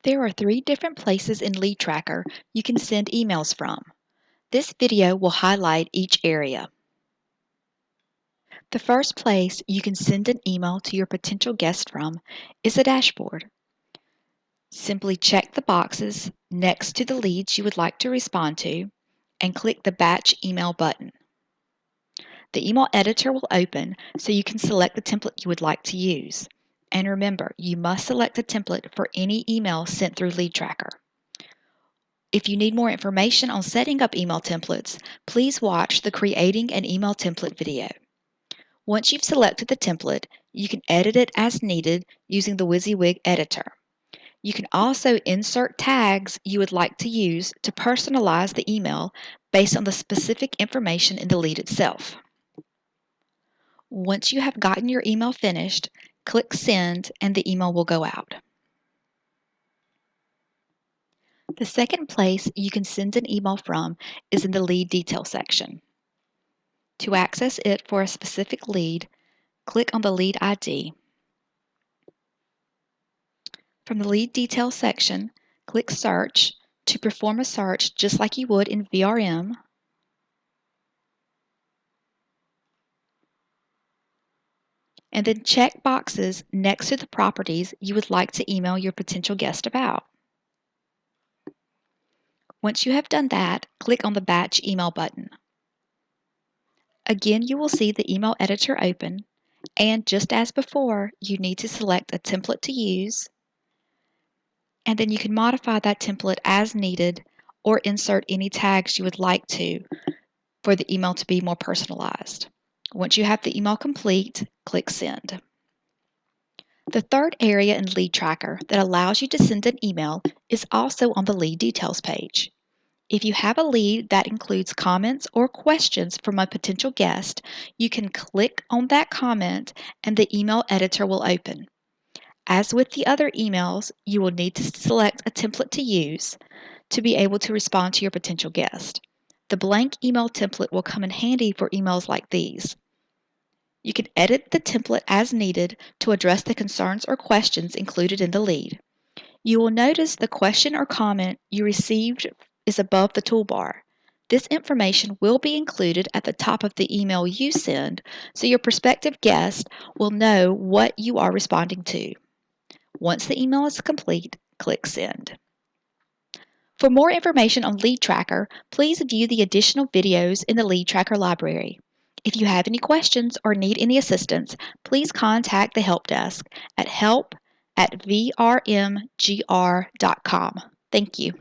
There are 3 different places in LeadTracker you can send emails from. This video will highlight each area. The first place you can send an email to your potential guest from is a dashboard. Simply check the boxes next to the leads you would like to respond to and click the Batch Email button. The email editor will open so you can select the template you would like to use. And remember, you must select a template for any email sent through LeadTracker. If you need more information on setting up email templates, please watch the Creating an Email Template video. Once you've selected the template, you can edit it as needed using the WYSIWYG editor. You can also insert tags you would like to use to personalize the email based on the specific information in the lead itself. Once you have gotten your email finished, click Send and the email will go out. The second place you can send an email from is in the lead detail section. To access it for a specific lead, click on the lead ID. From the lead detail section, click Search to perform a search just like you would in VRM. And then check boxes next to the properties you would like to email your potential guest about. Once you have done that, click on the Batch Email button. Again, you will see the email editor open, and just as before, you need to select a template to use, and then you can modify that template as needed or insert any tags you would like to for the email to be more personalized. Once you have the email complete, click Send. The third area in LeadTracker that allows you to send an email is also on the lead details page. If you have a lead that includes comments or questions from a potential guest, you can click on that comment and the email editor will open. As with the other emails, you will need to select a template to use to be able to respond to your potential guest. The blank email template will come in handy for emails like these. You can edit the template as needed to address the concerns or questions included in the lead. You will notice the question or comment you received is above the toolbar. This information will be included at the top of the email you send so your prospective guest will know what you are responding to. Once the email is complete, click Send. For more information on LeadTracker, please view the additional videos in the LeadTracker library. If you have any questions or need any assistance, please contact the help desk at help@vrmgr.com. Thank you.